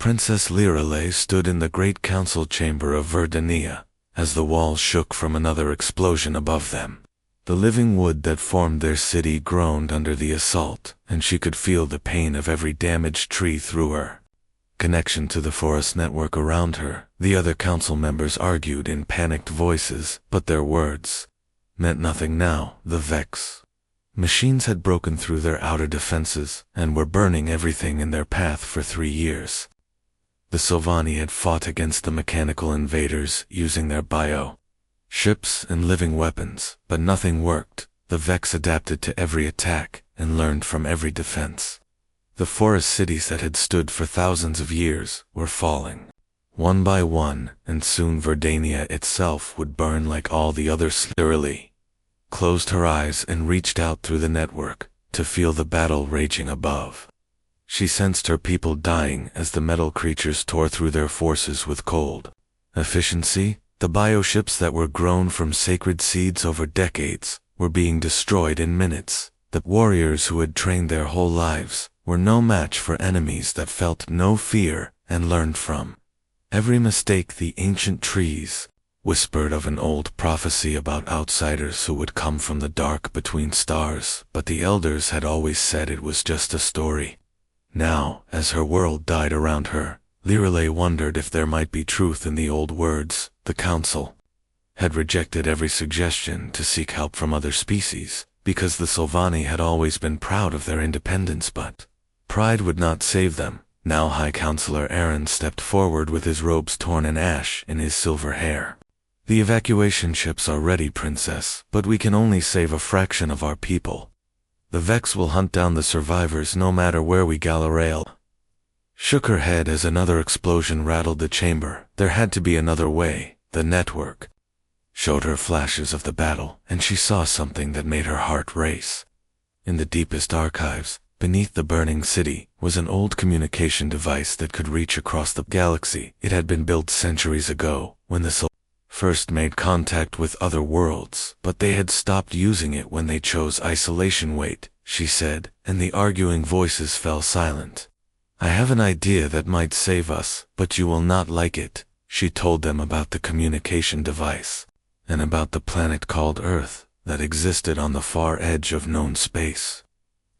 Princess Lirelei stood in the great council chamber of Verdania, as the walls shook from another explosion above them. The living wood that formed their city groaned under the assault, and she could feel the pain of every damaged tree through her connection to the forest network around her. The other council members argued in panicked voices, but their words meant nothing now. The Vex machines had broken through their outer defenses and were burning everything in their path for 3 years. The Sylvani had fought against the mechanical invaders using their ships and living weapons, but nothing worked. The Vex adapted to every attack and learned from every defense. The forest cities that had stood for thousands of years were falling, one by one, and soon Verdania itself would burn like all the others. Lirelei closed her eyes and reached out through the network to feel the battle raging above. She sensed her people dying as the metal creatures tore through their forces with cold efficiency. The bioships that were grown from sacred seeds over decades were being destroyed in minutes. The warriors who had trained their whole lives were no match for enemies that felt no fear and learned from every mistake. The ancient trees whispered of an old prophecy about outsiders who would come from the dark between stars, but the elders had always said it was just a story. Now, as her world died around her, Lirelei wondered if there might be truth in the old words. The council had rejected every suggestion to seek help from other species, because the Sylvani had always been proud of their independence, but pride would not save them. Now High Counselor Aaron stepped forward with his robes torn and ash in his silver hair. The evacuation ships are ready, Princess, but we can only save a fraction of our people. The Vex will hunt down the survivors no matter where we Galarail shook her head as another explosion rattled the chamber. There had to be another way. The network showed her flashes of the battle, and she saw something that made her heart race. In the deepest archives, beneath the burning city, was an old communication device that could reach across the galaxy. It had been built centuries ago, when the first made contact with other worlds, but they had stopped using it when they chose isolation. Wait, she said, and the arguing voices fell silent. I have an idea that might save us, but you will not like it. She told them about the communication device, and about the planet called Earth that existed on the far edge of known space.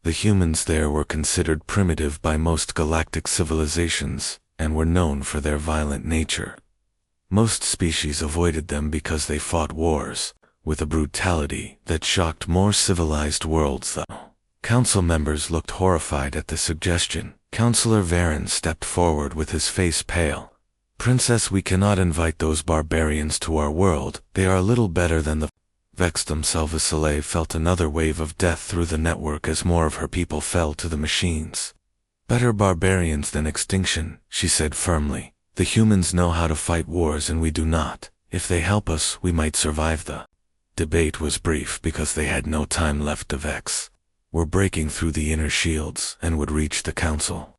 The humans there were considered primitive by most galactic civilizations, and were known for their violent nature. Most species avoided them because they fought wars with a brutality that shocked more civilized worlds, though. Council members looked horrified at the suggestion. Counselor Varen stepped forward with his face pale. Princess, we cannot invite those barbarians to our world. They are little better than the Vex themselves. Soleil felt another wave of death through the network as more of her people fell to the machines. Better barbarians than extinction, she said firmly. The humans know how to fight wars and we do not. If they help us, we might survive. The debate was brief because they had no time left. The Vex were breaking through the inner shields and would reach the council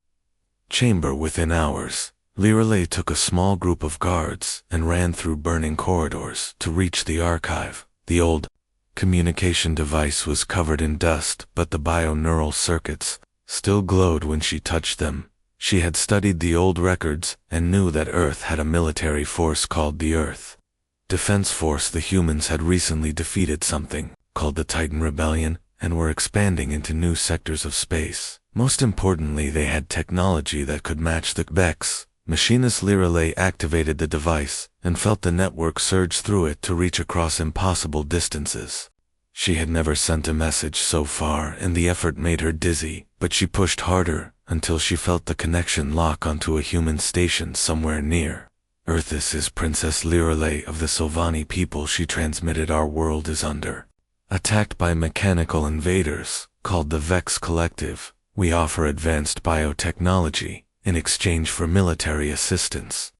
chamber within hours. Lirelei took a small group of guards and ran through burning corridors to reach the archive. The old communication device was covered in dust, but the bio-neural circuits still glowed when she touched them. She had studied the old records and knew that Earth had a military force called the Earth Defense Force. The humans had recently defeated something called the Titan Rebellion and were expanding into new sectors of space. Most importantly, they had technology that could match the Vex. Machinist Lirelei activated the device and felt the network surge through it to reach across impossible distances. She had never sent a message so far, and the effort made her dizzy, but she pushed harder until she felt the connection lock onto a human station somewhere near. Earth, this is Princess Lirelei of the Sylvani people, she transmitted. Our world is under attacked by mechanical invaders, called the Vex Collective. We offer advanced biotechnology in exchange for military assistance.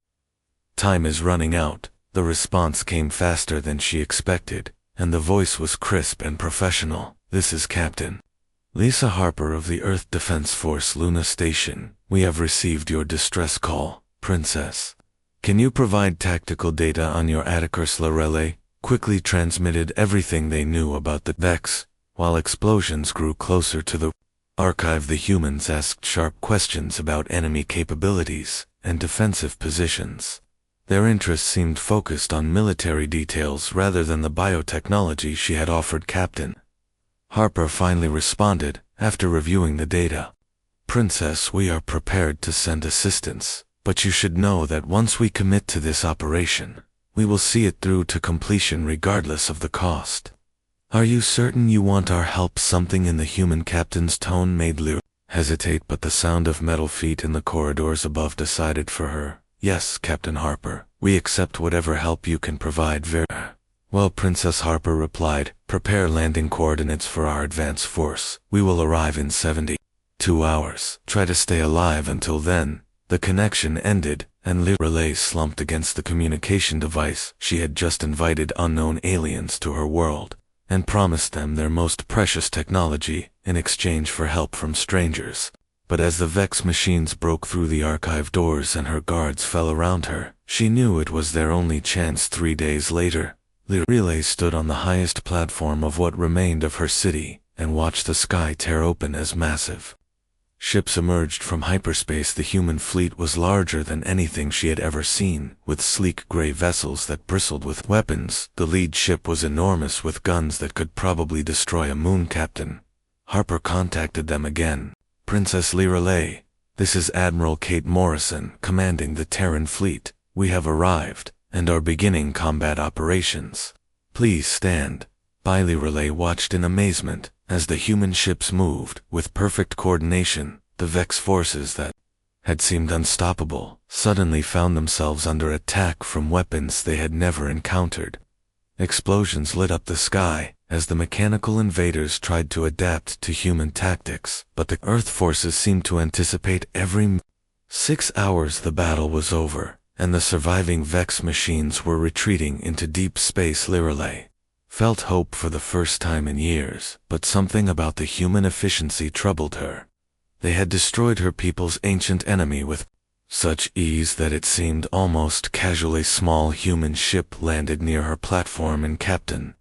Time is running out. The response came faster than she expected, and the voice was crisp and professional. This is Captain Lisa Harper of the Earth Defense Force Luna Station. We have received your distress call, Princess. Can you provide tactical data on your Atticus? Lirelei quickly transmitted everything they knew about the Vex, while explosions grew closer to the Archive. The humans asked sharp questions about enemy capabilities and defensive positions. Their interest seemed focused on military details rather than the biotechnology she had offered Captain Harper finally responded, after reviewing the data. Princess, we are prepared to send assistance, but you should know that once we commit to this operation, we will see it through to completion regardless of the cost. Are you certain you want our help? Something in the human captain's tone made Lyra hesitate, but the sound of metal feet in the corridors above decided for her. Yes, Captain Harper, we accept whatever help you can provide. Well, Princess Harper replied, prepare landing coordinates for our advance force. We will arrive in 72 hours. Try to stay alive until then. The connection ended, and Lyra slumped against the communication device. She had just invited unknown aliens to her world, and promised them their most precious technology in exchange for help from strangers. But as the Vex machines broke through the archive doors and her guards fell around her, she knew it was their only chance. 3 days later, Lyra stood on the highest platform of what remained of her city and watched the sky tear open as massive ships emerged from hyperspace. The human fleet was larger than anything she had ever seen, with sleek gray vessels that bristled with weapons. The lead ship was enormous, with guns that could probably destroy a moon. Captain Harper contacted them again. Princess Lyra, this is Admiral Kate Morrison, commanding the Terran fleet. We have arrived, and are beginning combat operations. Please stand by. Lyra watched in amazement as the human ships moved. With perfect coordination, the Vex forces that had seemed unstoppable suddenly found themselves under attack from weapons they had never encountered. Explosions lit up the sky as the mechanical invaders tried to adapt to human tactics, but the Earth forces seemed to anticipate every 6 hours. The battle was over, and the surviving Vex machines were retreating into deep space. Lyra felt hope for the first time in years, but something about the human efficiency troubled her. They had destroyed her people's ancient enemy with such ease that it seemed almost casual. A small human ship landed near her platform, and Captain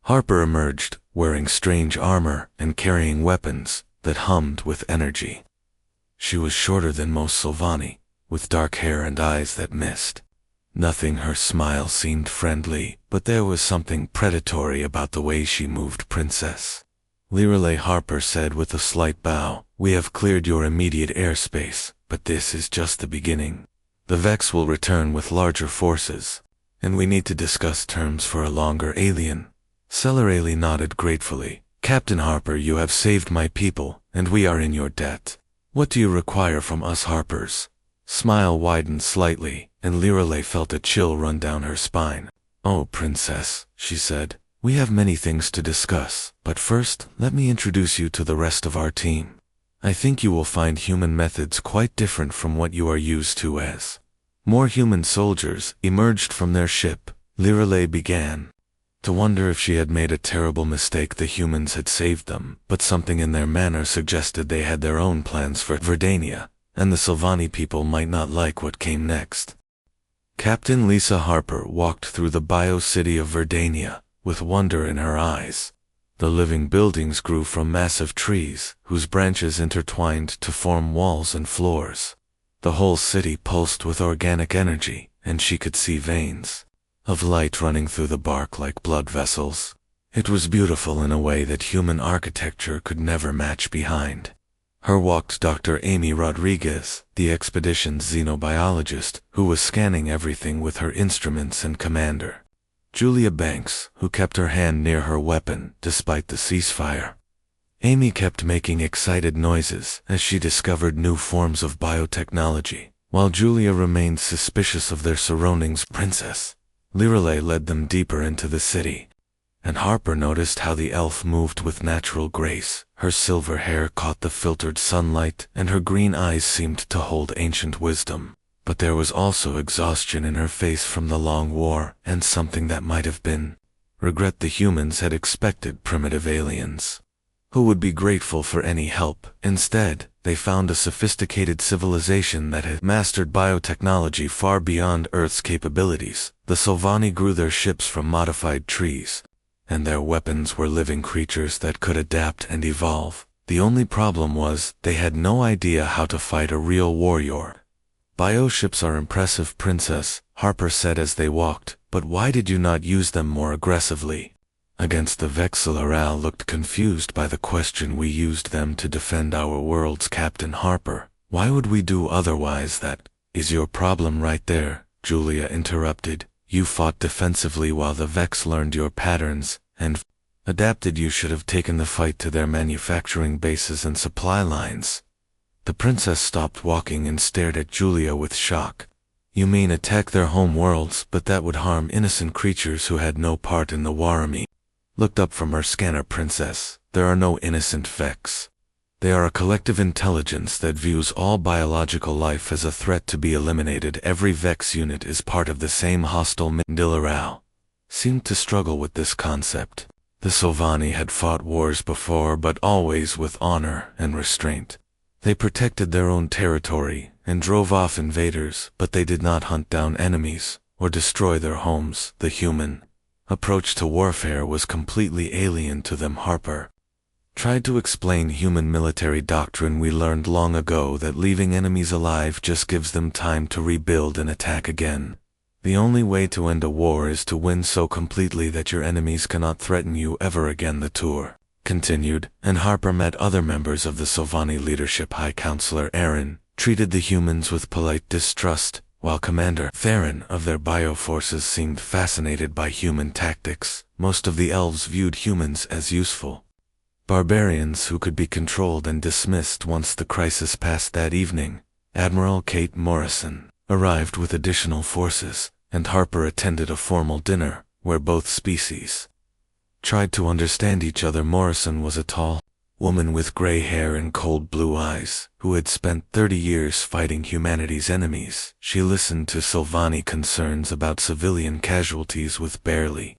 Harper emerged, wearing strange armor and carrying weapons that hummed with energy. She was shorter than most Sylvani, with dark hair and eyes that missed nothing. Her smile seemed friendly, but there was something predatory about the way she moved. Princess Lyra, Harper said with a slight bow, we have cleared your immediate airspace, but this is just the beginning. The Vex will return with larger forces, and we need to discuss terms for a longer alien. Celerale nodded gratefully. Captain Harper, you have saved my people, and we are in your debt. What do you require from us? Harper's smile widened slightly, and Lyra felt a chill run down her spine. Oh, Princess, she said, we have many things to discuss, but first, let me introduce you to the rest of our team. I think you will find human methods quite different from what you are used to. As more human soldiers emerged from their ship, Lyra began to wonder if she had made a terrible mistake. The humans had saved them, but something in their manner suggested they had their own plans for Verdania, and the Sylvani people might not like what came next. Captain Lisa Harper walked through the bio-city of Verdania, with wonder in her eyes. The living buildings grew from massive trees, whose branches intertwined to form walls and floors. The whole city pulsed with organic energy, and she could see veins of light running through the bark like blood vessels. It was beautiful in a way that human architecture could never match. Behind her walked Dr. Amy Rodriguez, the expedition's xenobiologist, who was scanning everything with her instruments, and Commander Julia Banks, who kept her hand near her weapon despite the ceasefire. Amy kept making excited noises as she discovered new forms of biotechnology, while Julia remained suspicious of their surroundings. Princess Lyra led them deeper into the city, and Harper noticed how the elf moved with natural grace. Her silver hair caught the filtered sunlight, and her green eyes seemed to hold ancient wisdom. But there was also exhaustion in her face from the long war, and something that might have been regret. The humans had expected primitive aliens who would be grateful for any help. Instead, they found a sophisticated civilization that had mastered biotechnology far beyond Earth's capabilities. The Sylvani grew their ships from modified trees, and their weapons were living creatures that could adapt and evolve. The only problem was, they had no idea how to fight a real warrior. Bioships are impressive, Princess, Harper said as they walked, but why did you not use them more aggressively? Against the Vexillorale looked confused by the question. We used them to defend our worlds, Captain Harper. Why would we do otherwise? That is your problem right there, Julia interrupted. You fought defensively while the Vex learned your patterns and adapted. You should have taken the fight to their manufacturing bases and supply lines. The princess stopped walking and stared at Julia with shock. You mean attack their home worlds, but that would harm innocent creatures who had no part in the war. Army looked up from her scanner. Princess, there are no innocent Vex. They are a collective intelligence that views all biological life as a threat to be eliminated. Every Vex unit is part of the same hostile. Dillarao seemed to struggle with this concept. The Sylvani had fought wars before, but always with honor and restraint. They protected their own territory and drove off invaders, but they did not hunt down enemies or destroy their homes. The human approach to warfare was completely alien to them. Harper tried to explain human military doctrine. We learned long ago that leaving enemies alive just gives them time to rebuild and attack again. The only way to end a war is to win so completely that your enemies cannot threaten you ever again. The tour continued, and Harper met other members of the Sylvani leadership. High Counselor Aaron treated the humans with polite distrust, while Commander Theron of their bioforces seemed fascinated by human tactics. Most of the elves viewed humans as useful barbarians who could be controlled and dismissed once the crisis passed. That evening, Admiral Kate Morrison arrived with additional forces, and Harper attended a formal dinner where both species tried to understand each other. Morrison was a tall woman with gray hair and cold blue eyes, who had spent 30 years fighting humanity's enemies. She listened to Sylvani concerns about civilian casualties with barely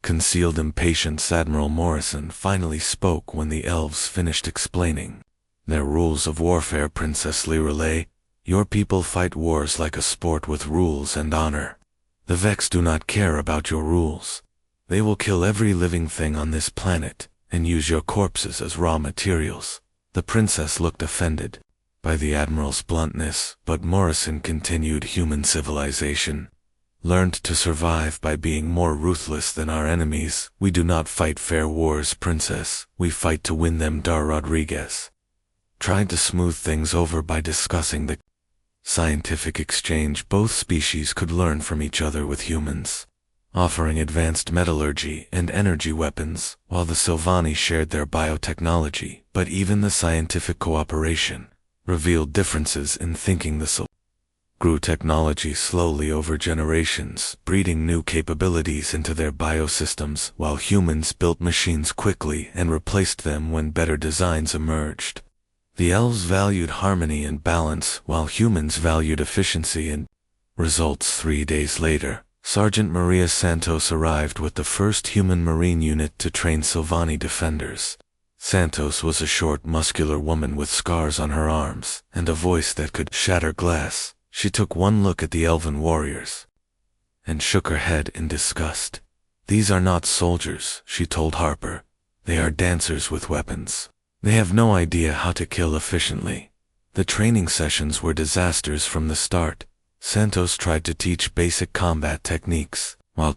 concealed impatience. Admiral Morrison finally spoke when the elves finished explaining their rules of warfare. Princess Lirelay, your people fight wars like a sport with rules and honor. The Vex do not care about your rules. They will kill every living thing on this planet and use your corpses as raw materials. The princess looked offended by the Admiral's bluntness, but Morrison continued. Human civilization learned to survive by being more ruthless than our enemies. We do not fight fair wars, Princess. We fight to win them. Dar Rodriguez tried to smooth things over by discussing the scientific exchange both species could learn from each other, with humans offering advanced metallurgy and energy weapons, while the Sylvani shared their biotechnology. But even the scientific cooperation revealed differences in thinking. The grew technology slowly over generations, breeding new capabilities into their biosystems, while humans built machines quickly and replaced them when better designs emerged. The elves valued harmony and balance, while humans valued efficiency and results. 3 days later, Sergeant Maria Santos arrived with the first human marine unit to train Sylvani defenders. Santos was a short, muscular woman with scars on her arms and a voice that could shatter glass. She took one look at the elven warriors and shook her head in disgust. These are not soldiers, she told Harper. They are dancers with weapons. They have no idea how to kill efficiently. The training sessions were disasters from the start. Santos tried to teach basic combat techniques, while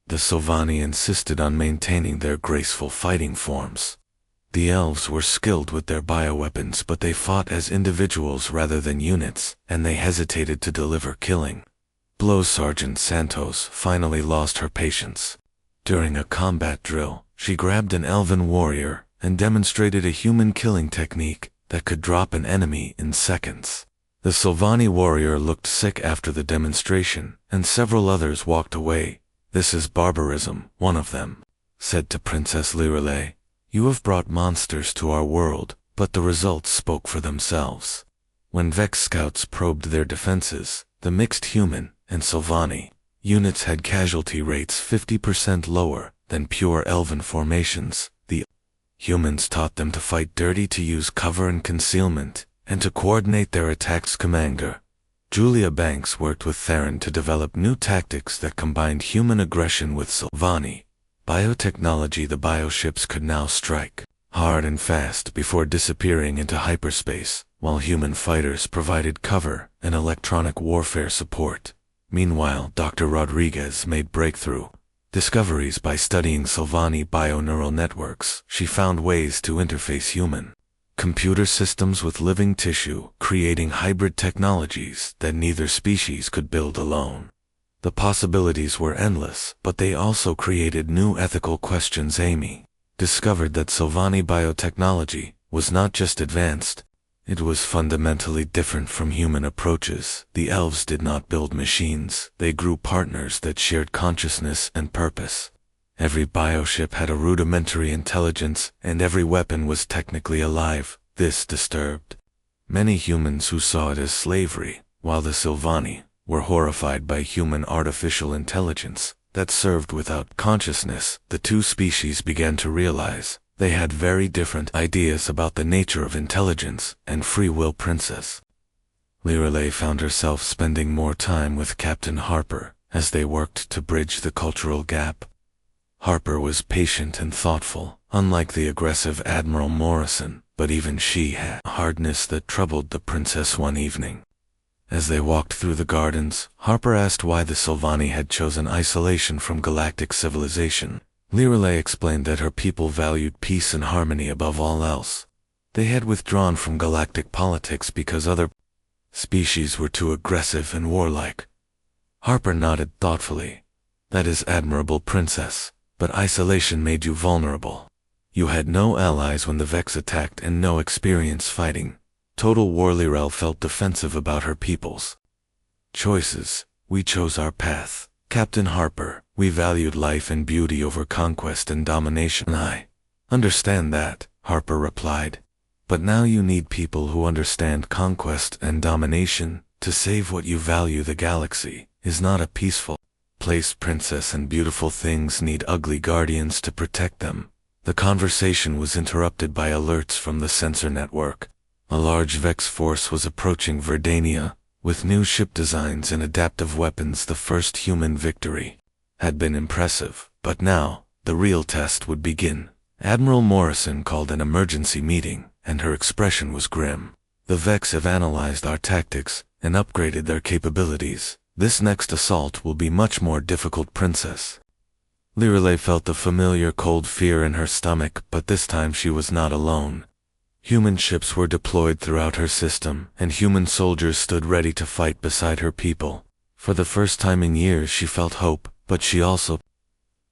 the Sylvani insisted on maintaining their graceful fighting forms. The elves were skilled with their bioweapons, but they fought as individuals rather than units, and they hesitated to deliver killing blows. Sergeant Santos finally lost her patience. During a combat drill, she grabbed an elven warrior and demonstrated a human killing technique that could drop an enemy in seconds. The Sylvani warrior looked sick after the demonstration, and several others walked away. This is barbarism, one of them said to Princess Lirelay. You have brought monsters to our world, but the results spoke for themselves. When Vex scouts probed their defenses, the mixed human and Sylvani units had casualty rates 50% lower than pure elven formations. The humans taught them to fight dirty, to use cover and concealment, and to coordinate their attacks. Commander Julia Banks worked with Theron to develop new tactics that combined human aggression with Sylvani biotechnology. The bioships could now strike hard and fast before disappearing into hyperspace, while human fighters provided cover and electronic warfare support. Meanwhile, Dr. Rodriguez made breakthrough discoveries by studying Sylvani bioneural networks. She found ways to interface human computer systems with living tissue, creating hybrid technologies that neither species could build alone. The possibilities were endless, but they also created new ethical questions. Amy discovered that Sylvani biotechnology was not just advanced, it was fundamentally different from human approaches. The elves did not build machines, they grew partners that shared consciousness and purpose. Every bioship had a rudimentary intelligence, and every weapon was technically alive. This disturbed many humans who saw it as slavery, while the Sylvani were horrified by human artificial intelligence that served without consciousness. The two species began to realize they had very different ideas about the nature of intelligence and free will. Princess Lirelei found herself spending more time with Captain Harper as they worked to bridge the cultural gap. Harper was patient and thoughtful, unlike the aggressive Admiral Morrison, but even she had hardness that troubled the princess. One evening, as they walked through the gardens, Harper asked why the Sylvani had chosen isolation from galactic civilization. Lirelei explained that her people valued peace and harmony above all else. They had withdrawn from galactic politics because other species were too aggressive and warlike. Harper nodded thoughtfully. That is admirable, princess, but isolation made you vulnerable. You had no allies when the Vex attacked and no experience fighting. Total War. Lirel felt defensive about her people's choices. We chose our path, Captain Harper. We valued life and beauty over conquest and domination. I understand that, Harper replied. But now you need people who understand conquest and domination to save what you value. The galaxy is not a peaceful place, princess, and beautiful things need ugly guardians to protect them. The conversation was interrupted by alerts from the sensor network. A large Vex force was approaching Verdania, with new ship designs and adaptive weapons. The first human victory had been impressive, but now, the real test would begin. Admiral Morrison called an emergency meeting, and her expression was grim. The Vex have analyzed our tactics and upgraded their capabilities. This next assault will be much more difficult, princess. Lirelei felt the familiar cold fear in her stomach, but this time she was not alone. Human ships were deployed throughout her system, and human soldiers stood ready to fight beside her people. For the first time in years she felt hope, but she also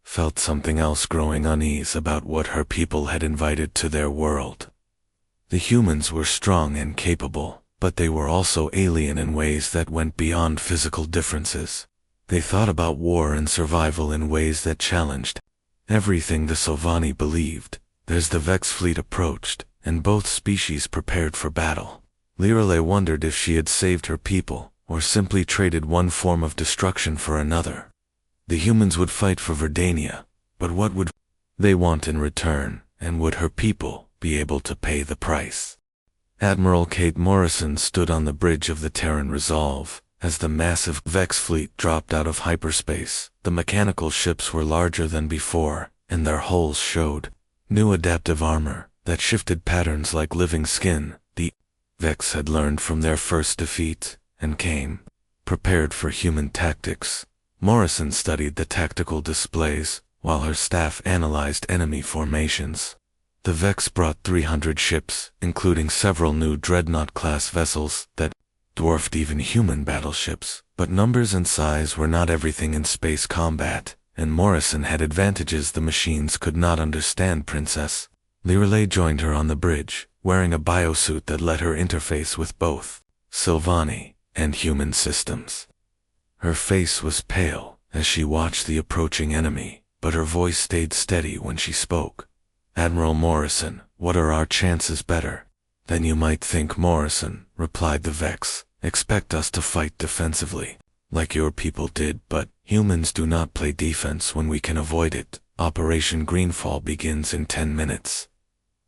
felt something else: growing unease about what her people had invited to their world. The humans were strong and capable, but they were also alien in ways that went beyond physical differences. They thought about war and survival in ways that challenged everything the Sylvani believed. As the Vex fleet approached, and both species prepared for battle, Lirelei wondered if she had saved her people, or simply traded one form of destruction for another. The humans would fight for Verdania, but what would they want in return, and would her people be able to pay the price? Admiral Kate Morrison stood on the bridge of the Terran Resolve. As the massive Vex fleet dropped out of hyperspace, the mechanical ships were larger than before, and their hulls showed new adaptive armor that shifted patterns like living skin. The Vex had learned from their first defeat, and came prepared for human tactics. Morrison studied the tactical displays, while her staff analyzed enemy formations. The Vex brought 300 ships, including several new Dreadnought-class vessels that dwarfed even human battleships, but numbers and size were not everything in space combat, and Morrison had advantages the machines could not understand. Princess Lirelei joined her on the bridge, wearing a biosuit that let her interface with both Sylvani and human systems. Her face was pale as she watched the approaching enemy, but her voice stayed steady when she spoke. Admiral Morrison, what are our chances? Better than you might think, Morrison, replied the Vex. Expect us to fight defensively, like your people did, but humans do not play defense when we can avoid it. Operation Greenfall begins in 10 minutes.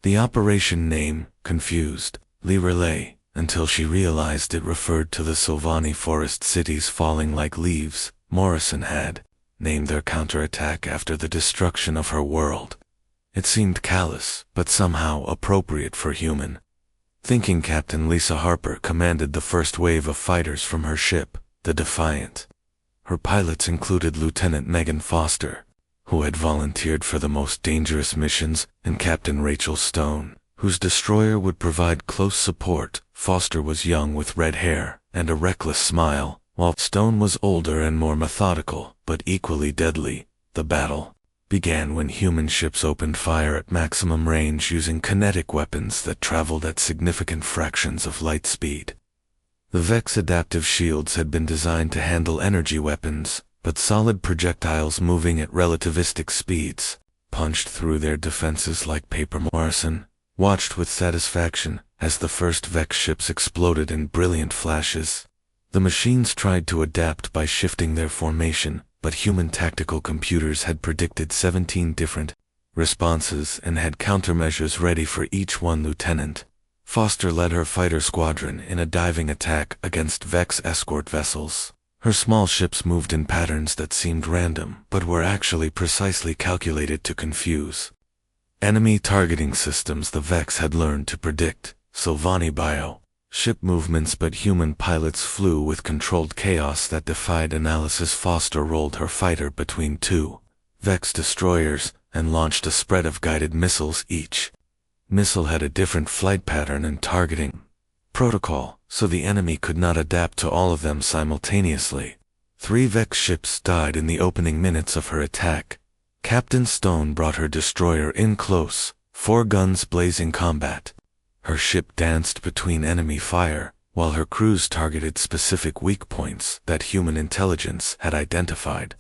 The operation name confused Lirelei until she realized it referred to the Sylvani forest cities falling like leaves. Morrison had named their counterattack after the destruction of her world. It seemed callous, but somehow appropriate for human. Thinking, Captain Lisa Harper commanded the first wave of fighters from her ship, the Defiant. Her pilots included Lieutenant Megan Foster, who had volunteered for the most dangerous missions, and Captain Rachel Stone, whose destroyer would provide close support. Foster was young with red hair and a reckless smile, while Stone was older and more methodical, but equally deadly. The battle began when human ships opened fire at maximum range using kinetic weapons that traveled at significant fractions of light speed. The Vex adaptive shields had been designed to handle energy weapons, but solid projectiles moving at relativistic speeds punched through their defenses like paper. Morrison watched with satisfaction as the first Vex ships exploded in brilliant flashes. The machines tried to adapt by shifting their formation, but human tactical computers had predicted 17 different responses and had countermeasures ready for each one. Lieutenant Foster led her fighter squadron in a diving attack against Vex escort vessels. Her small ships moved in patterns that seemed random, but were actually precisely calculated to confuse enemy targeting systems the Vex had learned to predict. Sylvani Bio ship movements, but human pilots flew with controlled chaos that defied analysis. Foster rolled her fighter between two Vex destroyers and launched a spread of guided missiles. Each missile had a different flight pattern and targeting protocol, so the enemy could not adapt to all of them simultaneously. 3 Vex ships died in the opening minutes of her attack. Captain Stone brought her destroyer in close, 4 guns blazing combat. Her ship danced between enemy fire, while her crews targeted specific weak points that human intelligence had identified.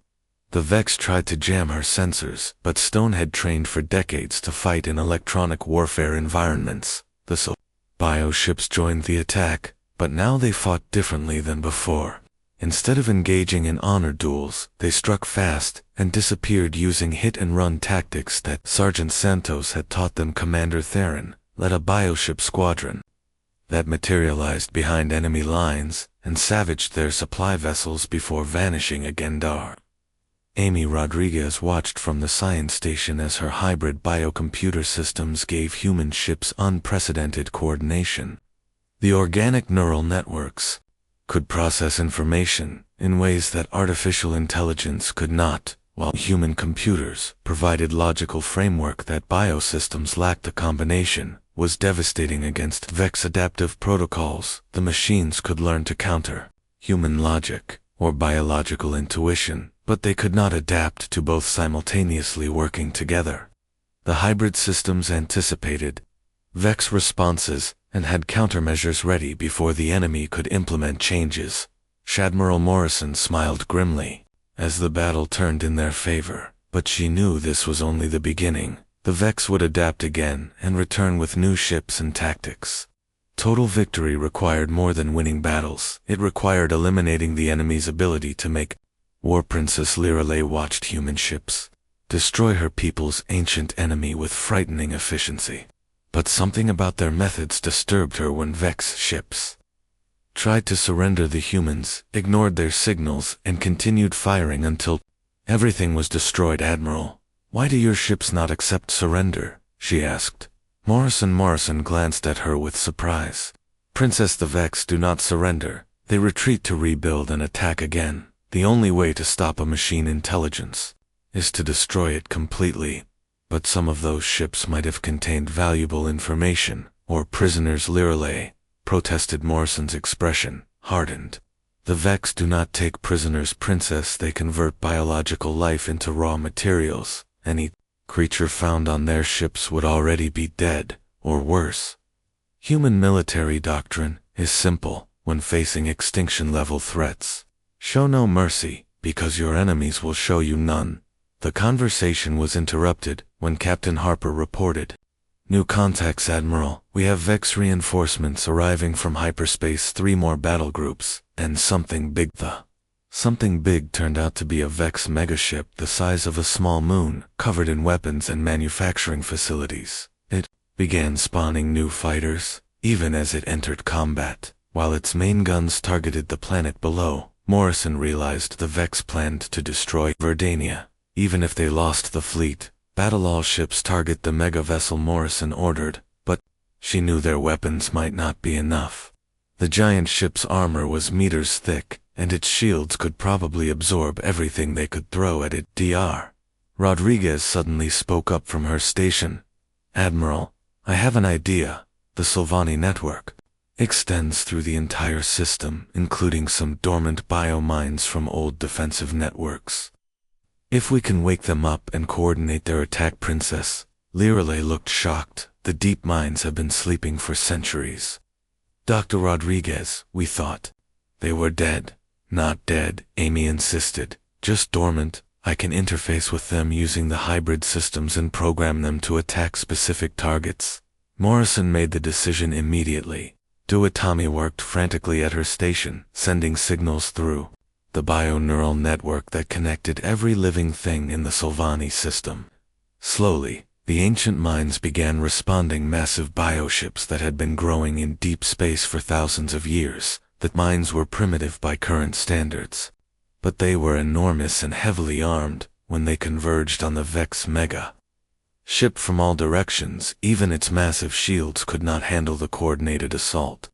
The Vex tried to jam her sensors, but Stone had trained for decades to fight in electronic warfare environments. The Bio ships joined the attack, but now they fought differently than before. Instead of engaging in honor duels, they struck fast and disappeared using hit-and-run tactics that Sergeant Santos had taught them. Commander Theron led a bioship squadron that materialized behind enemy lines and savaged their supply vessels before vanishing again. Amy Rodriguez watched from the science station as her hybrid biocomputer systems gave human ships unprecedented coordination. The organic neural networks could process information in ways that artificial intelligence could not, while human computers provided logical framework that biosystems lacked. The combination was devastating against Vex adaptive protocols. The machines could learn to counter human logic or biological intuition, but they could not adapt to both simultaneously working together. The hybrid systems anticipated Vex responses and had countermeasures ready before the enemy could implement changes. Admiral Morrison smiled grimly as the battle turned in their favor, but she knew this was only the beginning. The Vex would adapt again and return with new ships and tactics. Total victory required more than winning battles. It required eliminating the enemy's ability to make war. Princess Lirale watched human ships destroy her people's ancient enemy with frightening efficiency. But something about their methods disturbed her. When Vex ships tried to surrender, the humans ignored their signals and continued firing until everything was destroyed. Admiral, why do your ships not accept surrender? She asked. Morrison glanced at her with surprise. Princess, the Vex do not surrender. They retreat to rebuild and attack again. The only way to stop a machine intelligence is to destroy it completely. But some of those ships might have contained valuable information, or prisoners. Lirale protested. Morrison's expression hardened. The Vex do not take prisoners, Princess. They convert biological life into raw materials. Any creature found on their ships would already be dead, or worse. Human military doctrine is simple when facing extinction-level threats. Show no mercy, because your enemies will show you none. The conversation was interrupted when Captain Harper reported, "New contacts, Admiral. We have Vex reinforcements arriving from hyperspace, 3 more battle groups, and something big." The something big turned out to be a Vex megaship the size of a small moon, covered in weapons and manufacturing facilities. It began spawning new fighters, even as it entered combat. While its main guns targeted the planet below, Morrison realized the Vex planned to destroy Verdania. Even if they lost the fleet, Battle all ships, target the mega vessel, Morrison ordered, but she knew their weapons might not be enough. The giant ship's armor was meters thick, and its shields could probably absorb everything they could throw at it. Dr. Rodriguez suddenly spoke up from her station. "Admiral, I have an idea. The Silvani network extends through the entire system, including some dormant biomines from old defensive networks. If we can wake them up and coordinate their attack." Princess Lirale looked shocked. "The deep mines have been sleeping for centuries." "Dr. Rodriguez, we thought they were dead." "Not dead," Amy insisted. "Just dormant. I can interface with them using the hybrid systems and program them to attack specific targets." Morrison made the decision immediately. Duatami worked frantically at her station, sending signals through the bio-neural network that connected every living thing in the Silvani system. Slowly, the ancient mines began responding. Massive bioships that had been growing in deep space for thousands of years. The mines were primitive by current standards, but they were enormous and heavily armed when they converged on the Vex mega ship from all directions. Even its massive shields could not handle the coordinated assault.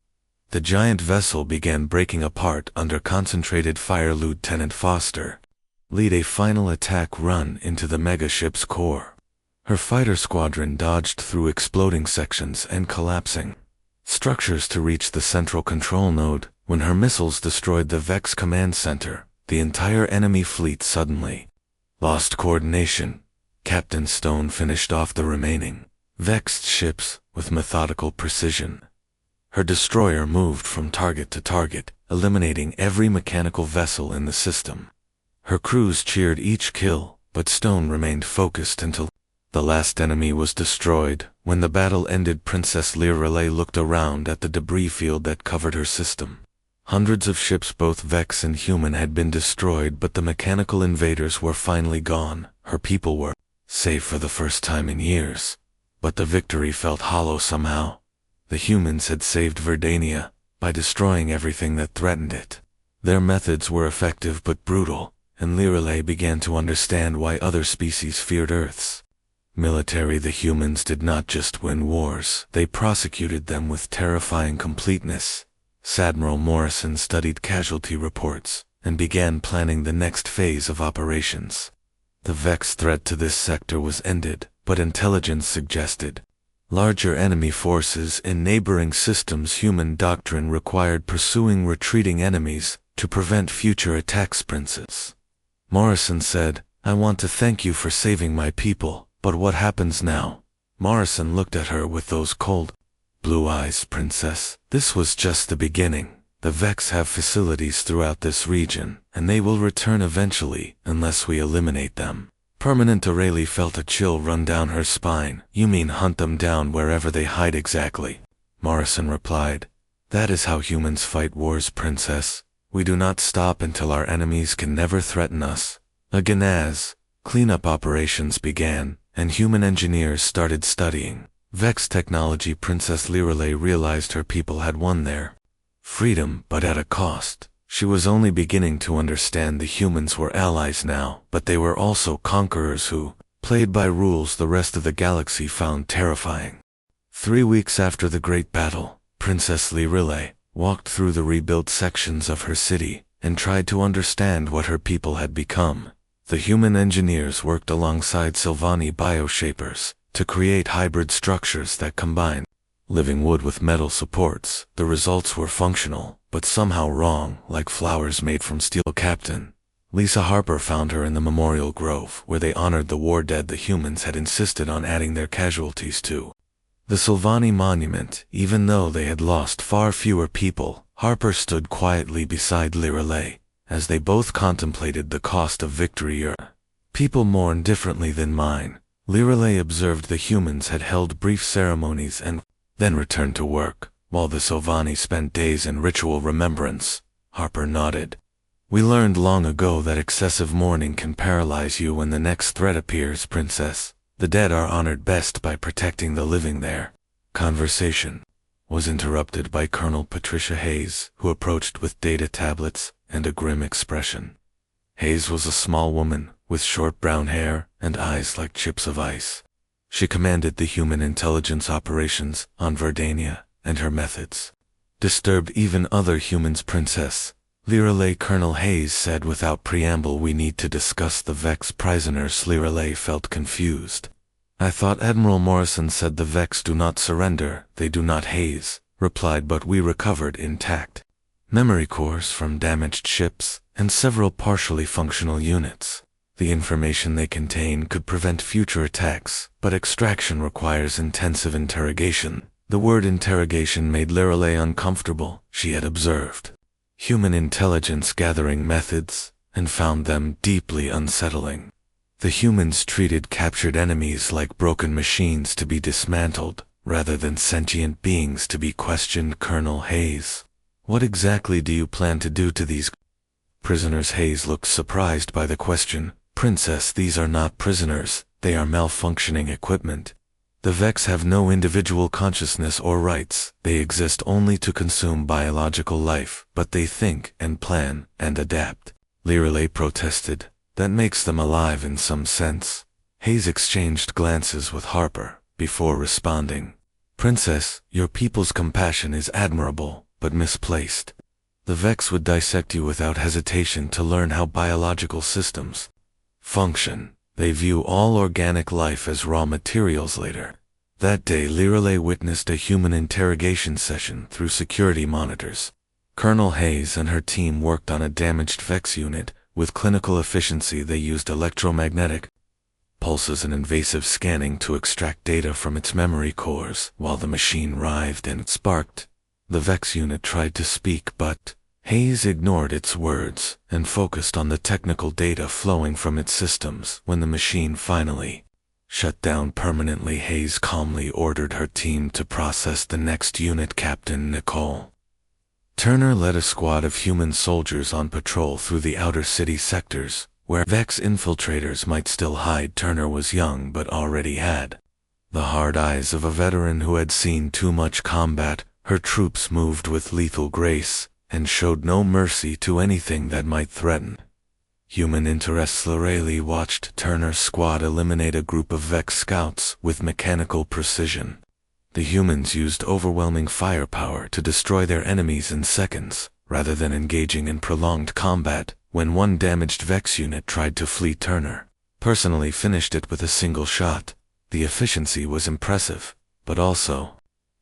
The giant vessel began breaking apart under concentrated fire. Lieutenant Foster led a final attack run into the megaship's core. Her fighter squadron dodged through exploding sections and collapsing structures to reach the central control node. When her missiles destroyed the Vex command center, the entire enemy fleet suddenly lost coordination. Captain Stone finished off the remaining Vexed ships with methodical precision. Her destroyer moved from target to target, eliminating every mechanical vessel in the system. Her crews cheered each kill, but Stone remained focused until the last enemy was destroyed. When the battle ended, Princess Lirale looked around at the debris field that covered her system. Hundreds of ships, both Vex and human, had been destroyed, but the mechanical invaders were finally gone. Her people were safe for the first time in years. But the victory felt hollow somehow. The humans had saved Verdania by destroying everything that threatened it. Their methods were effective but brutal, and Lirale began to understand why other species feared Earth's military. The humans did not just win wars, they prosecuted them with terrifying completeness. Admiral Morrison studied casualty reports and began planning the next phase of operations. The Vex threat to this sector was ended, but intelligence suggested larger enemy forces in neighboring systems. Human doctrine required pursuing retreating enemies to prevent future attacks. Princess Morrison said, "I want to thank you for saving my people, but what happens now?" Morrison looked at her with those cold blue eyes. "Princess, this was just the beginning. The Vex have facilities throughout this region, and they will return eventually unless we eliminate them." Permanent Aurelie felt a chill run down her spine. "You mean hunt them down wherever they hide?" "Exactly," Morrison replied. "That is how humans fight wars, Princess. We do not stop until our enemies can never threaten us." Again, as cleanup operations began, and human engineers started studying Vex technology, Princess Lirale realized her people had won their freedom, but at a cost. She was only beginning to understand the humans were allies now, but they were also conquerors who played by rules the rest of the galaxy found terrifying. 3 weeks after the Great Battle, Princess Lirale walked through the rebuilt sections of her city and tried to understand what her people had become. The human engineers worked alongside Silvani bioshapers to create hybrid structures that combine living wood with metal supports. The results were functional, but somehow wrong, like flowers made from steel. Captain Lisa Harper found her in the Memorial Grove, where they honored the war dead. The humans had insisted on adding their casualties to the Silvani monument. Even though they had lost far fewer people, Harper stood quietly beside Lirale as they both contemplated the cost of victory. "Your people mourn differently than mine." Lirale observed the humans had held brief ceremonies and then returned to work, while the Silvani spent days in ritual remembrance. Harper nodded. "We learned long ago that excessive mourning can paralyze you when the next threat appears, Princess. The dead are honored best by protecting the living." Their conversation was interrupted by Colonel Patricia Hayes, who approached with data tablets and a grim expression. Hayes was a small woman, with short brown hair and eyes like chips of ice. She commanded the human intelligence operations on Verdania, and her methods disturbed even other humans. Princess Lirelei, Colonel Hayes said without preamble, we need to discuss the Vex prisoners. Lirelei felt confused. I thought Admiral Morrison said the Vex do not surrender. They do not, Hayes replied, but we recovered intact memory cores from damaged ships and several partially functional units. The information they contain could prevent future attacks, but extraction requires intensive interrogation. The word interrogation made Lirelei uncomfortable. She had observed human intelligence gathering methods and found them deeply unsettling. The humans treated captured enemies like broken machines to be dismantled, rather than sentient beings to be questioned. Colonel Hayes, what exactly do you plan to do to these prisoners? Hayes looked surprised by the question. Princess, these are not prisoners, they are malfunctioning equipment. The Vex have no individual consciousness or rights. They exist only to consume biological life, but they think and plan and adapt. Lirelei protested. That makes them alive in some sense. Hayes exchanged glances with Harper before responding. Princess, your people's compassion is admirable, but misplaced. The Vex would dissect you without hesitation to learn how biological systems function. They view all organic life as raw materials. Later that day, Lirelei witnessed a human interrogation session through security monitors. Colonel Hayes and her team worked on a damaged Vex unit. With clinical efficiency, they used electromagnetic pulses and invasive scanning to extract data from its memory cores. While the machine writhed and sparked, the Vex unit tried to speak, but Hayes ignored its words and focused on the technical data flowing from its systems. When the machine finally shut down permanently, Hayes calmly ordered her team to process the next unit. Captain Nicole Turner led a squad of human soldiers on patrol through the outer city sectors, where Vex infiltrators might still hide. Turner was young but already had the hard eyes of a veteran who had seen too much combat. Her troops moved with lethal grace and showed no mercy to anything that might threaten human interests. Lirelei watched Turner's squad eliminate a group of Vex scouts with mechanical precision. The humans used overwhelming firepower to destroy their enemies in seconds, rather than engaging in prolonged combat. When one damaged Vex unit tried to flee, Turner personally finished it with a single shot. The efficiency was impressive, but also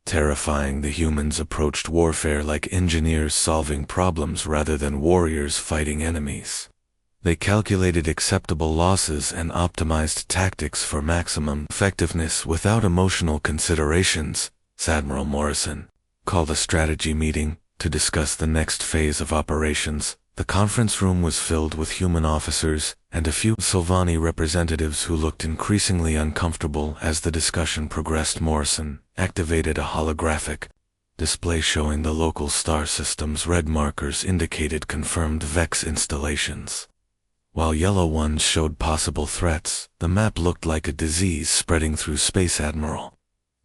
terrifying. The humans approached warfare like engineers solving problems rather than warriors fighting enemies. They calculated acceptable losses and optimized tactics for maximum effectiveness without emotional considerations. Admiral Morrison called a strategy meeting to discuss the next phase of operations. The conference room was filled with human officers and a few Sylvani representatives who looked increasingly uncomfortable as the discussion progressed. Morrison activated a holographic display showing the local star systems. Red markers indicated confirmed Vex installations, while yellow ones showed possible threats. The map looked like a disease spreading through space. Admiral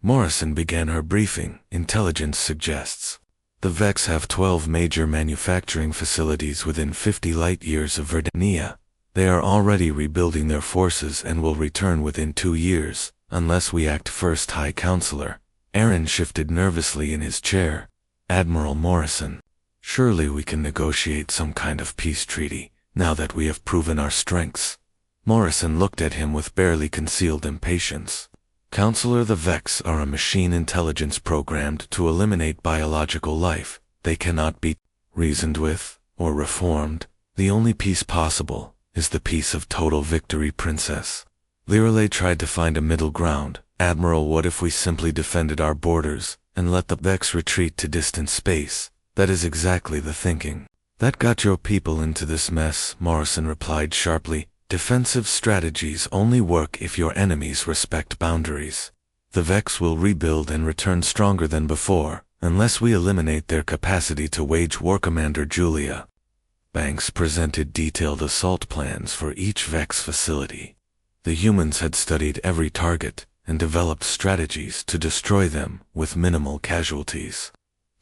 Morrison began her briefing. Intelligence suggests the Vex have 12 major manufacturing facilities within 50 light-years of Verdania. They are already rebuilding their forces and will return within 2 years, unless we act first. High Counselor Aaron shifted nervously in his chair. Admiral Morrison, surely we can negotiate some kind of peace treaty, now that we have proven our strengths. Morrison looked at him with barely concealed impatience. Counselor, the Vex are a machine intelligence programmed to eliminate biological life. They cannot be reasoned with or reformed. The only peace possible is the peace of total victory. Princess Lirelei tried to find a middle ground. Admiral, what if we simply defended our borders and let the Vex retreat to distant space? That is exactly the thinking that got your people into this mess, Morrison replied sharply. Defensive strategies only work if your enemies respect boundaries. The Vex will rebuild and return stronger than before, unless we eliminate their capacity to wage war. Commander Julia Banks presented detailed assault plans for each Vex facility. The humans had studied every target and developed strategies to destroy them with minimal casualties.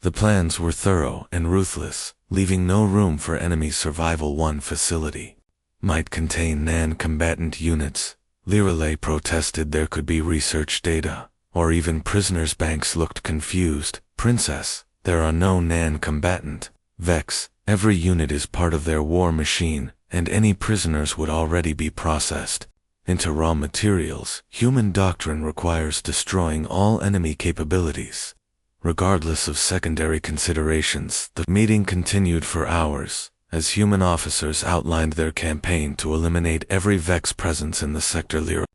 The plans were thorough and ruthless, leaving no room for enemy survival. One facility might contain non-combatant units. Lirelay protested there could be research data, or even prisoners. Banks looked confused. Princess, there are no non-combatant. Vex, every unit is part of their war machine, and any prisoners would already be processed into raw materials. Human doctrine requires destroying all enemy capabilities. Regardless of secondary considerations, the meeting continued for hours, as human officers outlined their campaign to eliminate every Vex presence in the sector. Lyra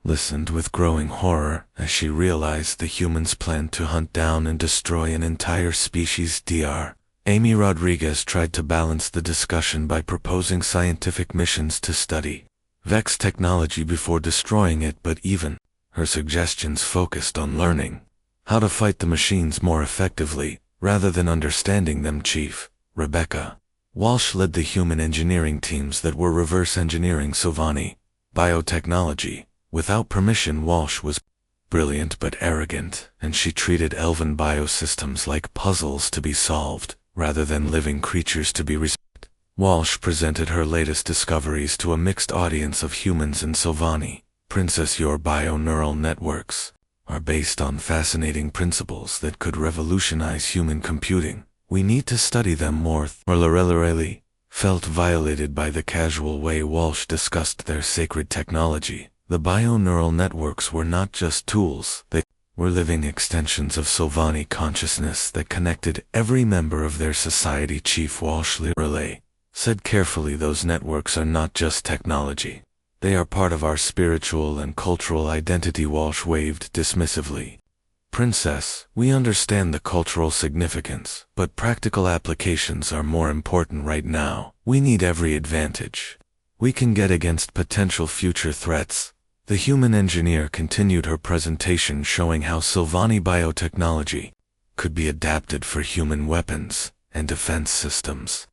listened with growing horror as she realized the humans planned to hunt down and destroy an entire species. Dr. Amy Rodriguez tried to balance the discussion by proposing scientific missions to study Vex technology before destroying it, but even her suggestions focused on learning how to fight the machines more effectively, rather than understanding them. Chief Rebecca Walsh led the human engineering teams that were reverse engineering Sovani biotechnology. Without permission, Walsh was brilliant but arrogant, and she treated elven biosystems like puzzles to be solved, rather than living creatures to be respected. Walsh presented her latest discoveries to a mixed audience of humans and Sovani. Princess, your bio-neural networks are based on fascinating principles that could revolutionize human computing. We need to study them more. Lirelay felt violated by the casual way Walsh discussed their sacred technology. The bio-neural networks were not just tools, they were living extensions of Sovani consciousness that connected every member of their society. Chief Walsh Lirelay said carefully, those networks are not just technology. They are part of our spiritual and cultural identity. Walsh waved dismissively. Princess, we understand the cultural significance, but practical applications are more important right now. We need every advantage we can get against potential future threats. The human engineer continued her presentation, showing how Sylvani biotechnology could be adapted for human weapons and defense systems.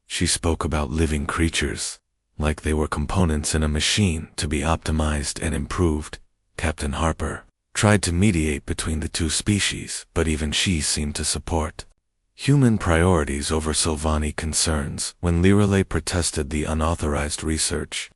She spoke about living creatures, like they were components in a machine to be optimized and improved. Captain Harper tried to mediate between the two species, but even she seemed to support human priorities over Sylvani concerns. When Lirelay protested the unauthorized research,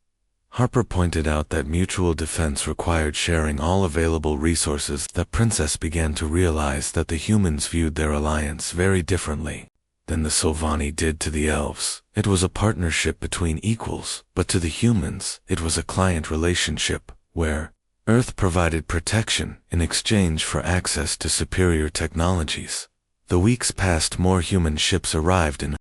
Harper pointed out that mutual defense required sharing all available resources. The princess began to realize that the humans viewed their alliance very differently than the Sylvani did to the elves. It was a partnership between equals, but to the humans, it was a client relationship, where Earth provided protection in exchange for access to superior technologies. The weeks passed, more human ships arrived in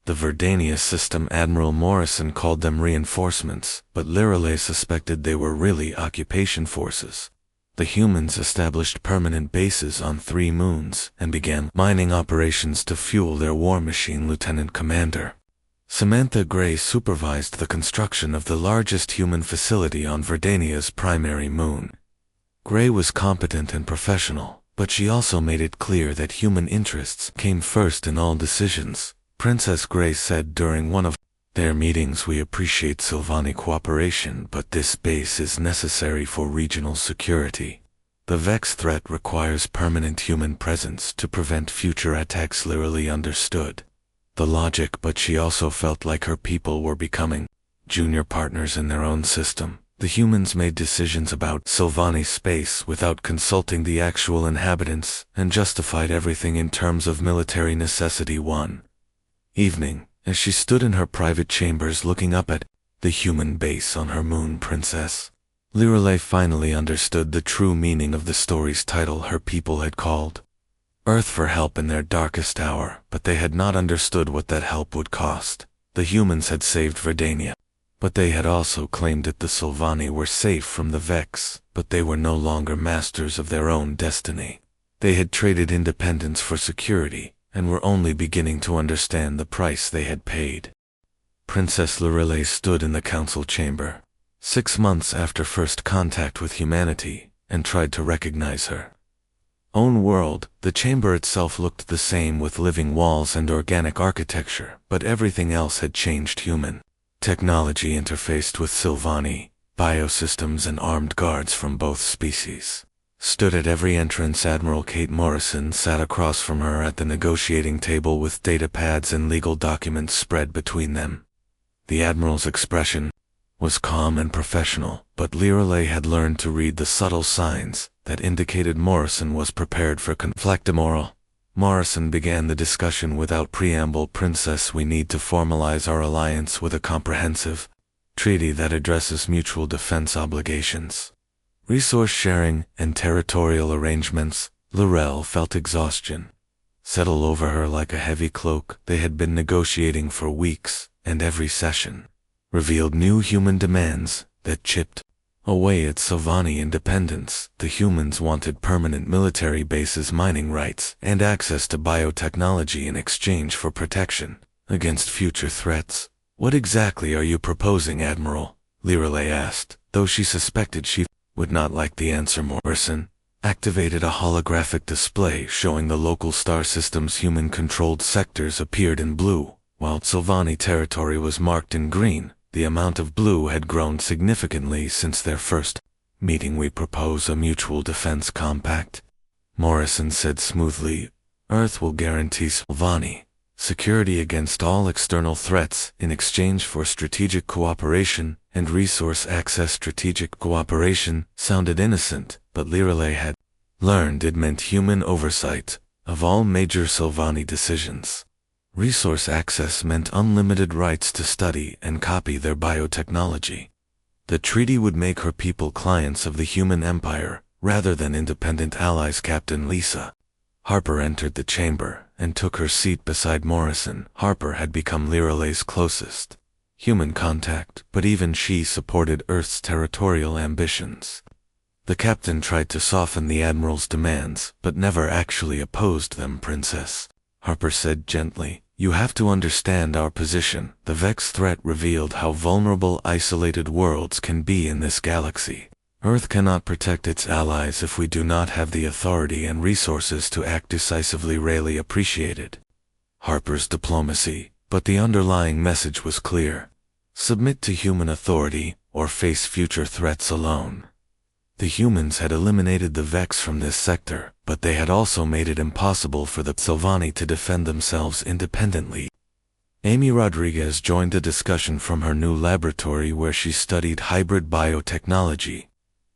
the Verdania system. Admiral Morrison called them reinforcements, but Lirelay suspected they were really occupation forces. The humans established permanent bases on 3 moons and began mining operations to fuel their war machine. Lieutenant Commander Samantha Gray supervised the construction of the largest human facility on Verdania's primary moon. Gray was competent and professional, but she also made it clear that human interests came first in all decisions. Princess Gray said during one of their meetings, we appreciate Sylvani cooperation, but this base is necessary for regional security. The Vex threat requires permanent human presence to prevent future attacks. Lirelay understood the logic, but she also felt like her people were becoming junior partners in their own system. The humans made decisions about Sylvani's space without consulting the actual inhabitants and justified everything in terms of military necessity. One evening, as she stood in her private chambers looking up at the human base on her moon, Princess Lirelay finally understood the true meaning of the story's title. Her people had called Earth for help in their darkest hour, but they had not understood what that help would cost. The humans had saved Verdania, but they had also claimed that the Sylvani were safe from the Vex, but they were no longer masters of their own destiny. They had traded independence for security, and were only beginning to understand the price they had paid. Princess Lirelay stood in the council chamber, 6 months after first contact with humanity, and tried to recognize her own world. The chamber itself looked the same, with living walls and organic architecture, but everything else had changed. Human technology interfaced with Sylvani biosystems, and armed guards from both species stood at every entrance. Admiral Kate Morrison sat across from her at the negotiating table with data pads and legal documents spread between them. The Admiral's expression was calm and professional, but Lirelei had learned to read the subtle signs that indicated Morrison was prepared for conflict. Morrison began the discussion without preamble. Princess, we need to formalize our alliance with a comprehensive treaty that addresses mutual defense obligations, resource sharing, and territorial arrangements. Lirel felt exhaustion settle over her like a heavy cloak. They had been negotiating for weeks, and every session revealed new human demands that chipped away at Sylvani independence. The humans wanted permanent military bases, mining rights, and access to biotechnology in exchange for protection against future threats. What exactly are you proposing, Admiral? Lirelei asked, though she suspected she would not like the answer. Morrison activated a holographic display showing the local star system's human-controlled sectors appeared in blue, while Sylvani territory was marked in green. The amount of blue had grown significantly since their first meeting. We propose a mutual defense compact, Morrison said smoothly. Earth will guarantee Sylvani security against all external threats in exchange for strategic cooperation and resource access. Strategic cooperation sounded innocent, but Lirelei had learned it meant human oversight of all major Sylvani decisions. Resource access meant unlimited rights to study and copy their biotechnology. The treaty would make her people clients of the human empire, rather than independent allies. Captain Lisa Harper entered the chamber and took her seat beside Morrison. Harper had become Lirelei's closest human contact, but even she supported Earth's territorial ambitions. The captain tried to soften the Admiral's demands, but never actually opposed them. Princess, Harper said gently, you have to understand our position. The Vex threat revealed how vulnerable isolated worlds can be in this galaxy. Earth cannot protect its allies if we do not have the authority and resources to act decisively. Rayleigh appreciated Harper's diplomacy, but the underlying message was clear. Submit to human authority, or face future threats alone. The humans had eliminated the Vex from this sector, but they had also made it impossible for the Sylvani to defend themselves independently. Amy Rodriguez joined the discussion from her new laboratory where she studied hybrid biotechnology.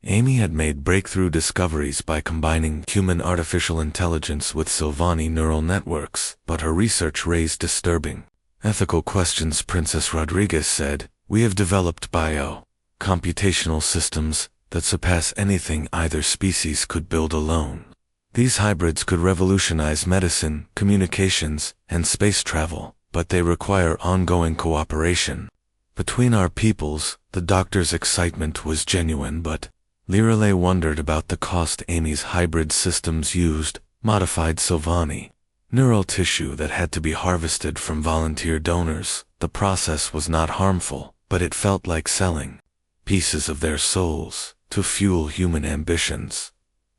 Amy had made breakthrough discoveries by combining human artificial intelligence with Sylvani neural networks, but her research raised disturbing ethical questions. Princess Rodriguez said, we have developed computational systems that surpass anything either species could build alone. These hybrids could revolutionize medicine, communications, and space travel, but they require ongoing cooperation between our peoples. The doctor's excitement was genuine, but Lirelei wondered about the cost. Amy's hybrid systems used modified Sylvani neural tissue that had to be harvested from volunteer donors. The process was not harmful, but it felt like selling pieces of their souls to fuel human ambitions.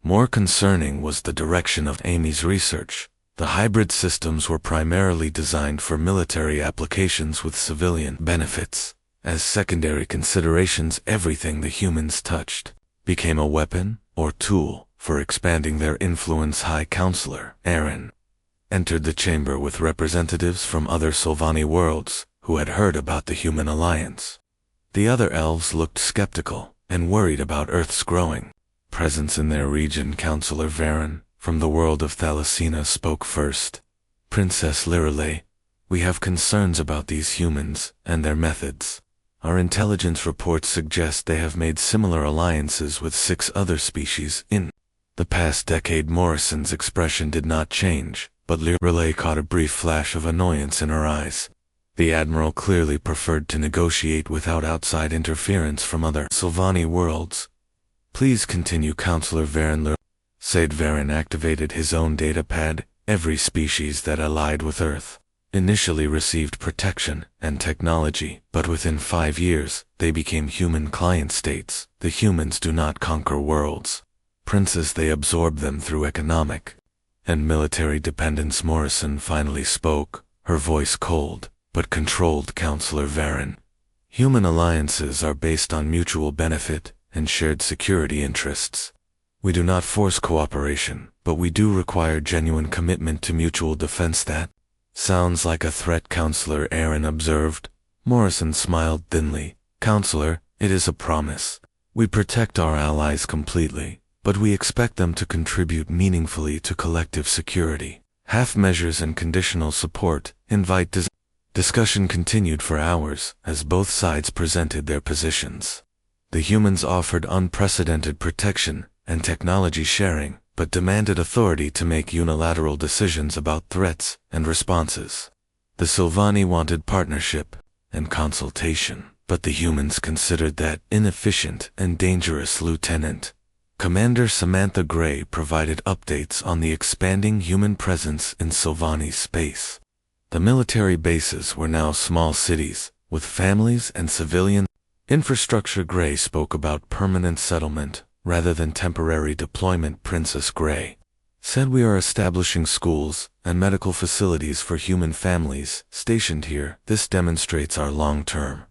More concerning was the direction of Amy's research. The hybrid systems were primarily designed for military applications with civilian benefits. As secondary considerations, everything the humans touched became a weapon or tool for expanding their influence. High Counselor Aaron entered the chamber with representatives from other Sylvani worlds who had heard about the human alliance. The other elves looked skeptical and worried about Earth's growing presence in their region. Counselor Varen, from the world of Thalassina, spoke first. Princess Lirelei, we have concerns about these humans and their methods. Our intelligence reports suggest they have made similar alliances with 6 other species in the past decade. Morrison's expression did not change, but Lirelei caught a brief flash of annoyance in her eyes. The Admiral clearly preferred to negotiate without outside interference from other Sylvani worlds. Please continue, Counselor Varen. Said Varen activated his own datapad. Every species that allied with Earth initially received protection and technology, but within 5 years, they became human client states. The humans do not conquer worlds. Princess, they absorb them through economic and military dependence. Morrison finally spoke, her voice cold but controlled. Counselor Varen, human alliances are based on mutual benefit and shared security interests. We do not force cooperation, but we do require genuine commitment to mutual defense. That sounds like a threat, Counselor Aaron observed. Morrison smiled thinly. Counselor, it is a promise. We protect our allies completely, but we expect them to contribute meaningfully to collective security. Half measures and conditional support invite discussion continued for hours as both sides presented their positions. The humans offered unprecedented protection and technology sharing, but demanded authority to make unilateral decisions about threats and responses. The Sylvani wanted partnership and consultation, but the humans considered that inefficient and dangerous. Lieutenant Commander Samantha Gray provided updates on the expanding human presence in Sylvani space. The military bases were now small cities, with families and civilian infrastructure. Gray spoke about permanent settlement rather than temporary deployment. Princess Gray said, we are establishing schools and medical facilities for human families stationed here. This demonstrates our long-term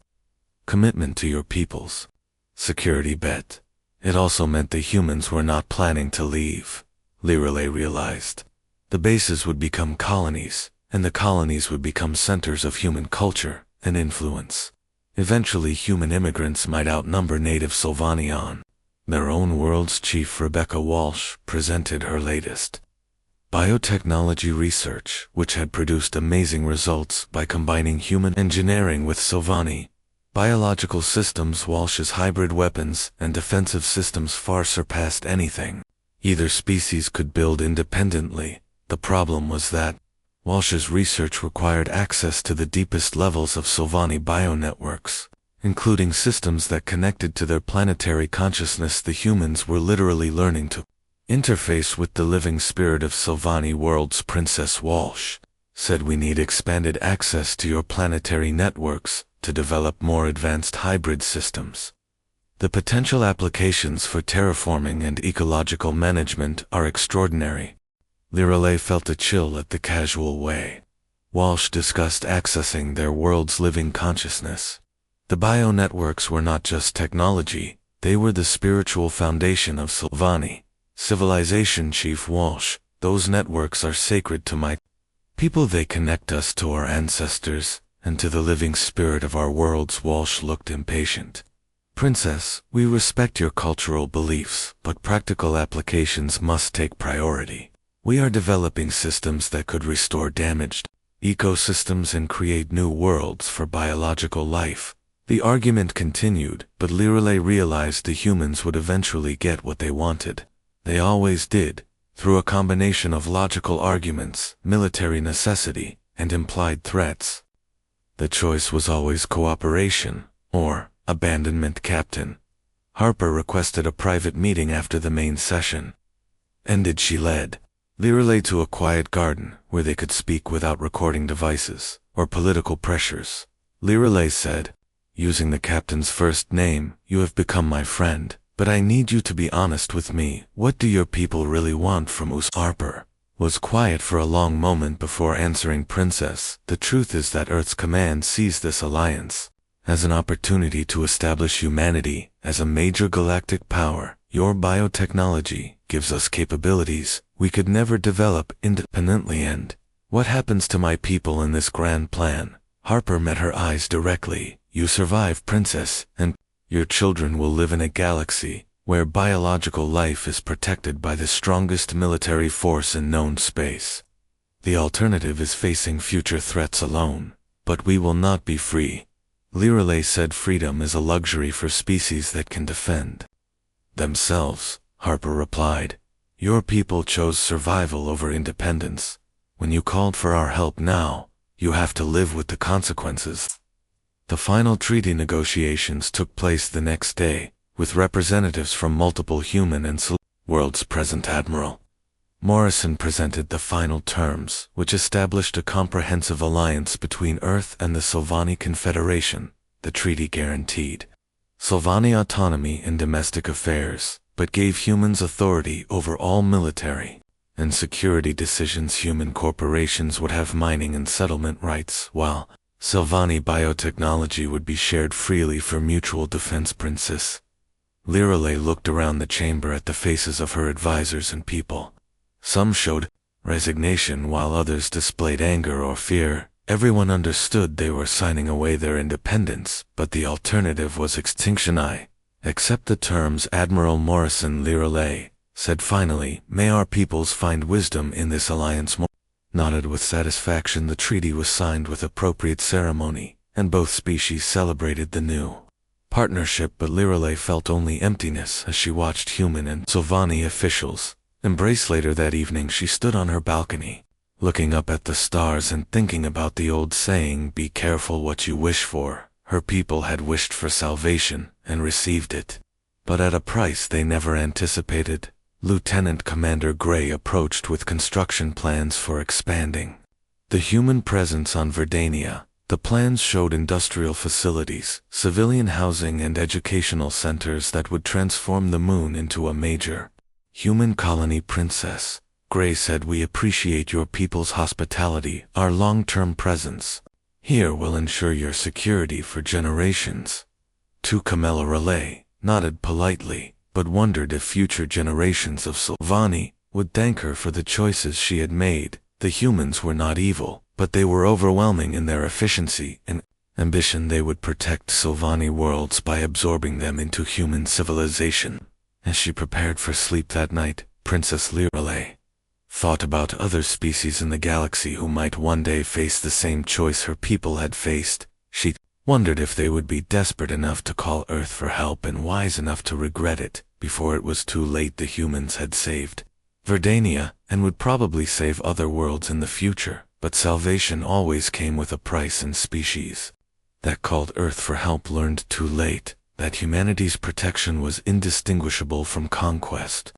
commitment to your people's security bet. It also meant the humans were not planning to leave. Lireley realized the bases would become colonies, and the colonies would become centers of human culture and influence. Eventually, human immigrants might outnumber native Sylvani on their own worlds. Chief Rebecca Walsh presented her latest biotechnology research, which had produced amazing results by combining human engineering with Sylvani biological systems. Walsh's hybrid weapons and defensive systems far surpassed anything either species could build independently. The problem was that Walsh's research required access to the deepest levels of Sylvani bionetworks, including systems that connected to their planetary consciousness. The humans were literally learning to interface with the living spirit of Sylvani worlds. Princess Walsh said, we need expanded access to your planetary networks to develop more advanced hybrid systems. The potential applications for terraforming and ecological management are extraordinary. Lireley felt a chill at the casual way Walsh discussed accessing their world's living consciousness. The bionetworks were not just technology, they were the spiritual foundation of Sylvani civilization. Chief Walsh, those networks are sacred to my people. They connect us to our ancestors and to the living spirit of our worlds. Walsh looked impatient. Princess, we respect your cultural beliefs, but practical applications must take priority. We are developing systems that could restore damaged ecosystems and create new worlds for biological life. The argument continued, but Lireley realized the humans would eventually get what they wanted. They always did, through a combination of logical arguments, military necessity, and implied threats. The choice was always cooperation, or abandonment. Captain Harper requested a private meeting after the main session. Ended. She led Lireley to a quiet garden where they could speak without recording devices or political pressures. Lireley said, using the captain's first name, you have become my friend, but I need you to be honest with me. What do your people really want from us? Harper was quiet for a long moment before answering. Princess, the truth is that Earth's command sees this alliance as an opportunity to establish humanity as a major galactic power. Your biotechnology gives us capabilities we could never develop independently. And what happens to my people in this grand plan? Harper met her eyes directly. You survive, Princess, and your children will live in a galaxy where biological life is protected by the strongest military force in known space. The alternative is facing future threats alone, but we will not be free. Lireley said, freedom is a luxury for species that can defend themselves. Harper replied, your people chose survival over independence. When you called for our help now, you have to live with the consequences. The final treaty negotiations took place the next day, with representatives from multiple human and worlds present. Admiral Morrison presented the final terms, which established a comprehensive alliance between Earth and the Sylvani Confederation. The treaty guaranteed Sylvani autonomy in domestic affairs, but gave humans authority over all military and security decisions. Human corporations would have mining and settlement rights, while Sylvani biotechnology would be shared freely for mutual defense. Princess Lireley looked around the chamber at the faces of her advisors and people. Some showed resignation while others displayed anger or fear. Everyone understood they were signing away their independence, but the alternative was extinction. I accept the terms. Admiral Morrison Leroy said finally. May our peoples find wisdom in this alliance. Nodded with satisfaction. The treaty was signed with appropriate ceremony, and both species celebrated the new partnership, but Leroy felt only emptiness as she watched human and Sylvani officials embrace. Later that evening she stood on her balcony, looking up at the stars and thinking about the old saying, be careful what you wish for. Her people had wished for salvation and received it, but at a price they never anticipated. Lieutenant Commander Gray approached with construction plans for expanding the human presence on Verdania. The plans showed industrial facilities, civilian housing and educational centers that would transform the moon into a major human colony. Princess Gray said, we appreciate your people's hospitality. Our long-term presence here will ensure your security for generations. To Camilla Relay nodded politely, but wondered if future generations of Sylvani would thank her for the choices she had made. The humans were not evil, but they were overwhelming in their efficiency and ambition. They would protect Sylvani worlds by absorbing them into human civilization. As she prepared for sleep that night, Princess Leroy thought about other species in the galaxy who might one day face the same choice her people had faced. She wondered if they would be desperate enough to call Earth for help and wise enough to regret it before it was too late. The humans had saved Verdania and would probably save other worlds in the future, but salvation always came with a price, and species that called Earth for help learned too late that humanity's protection was indistinguishable from conquest.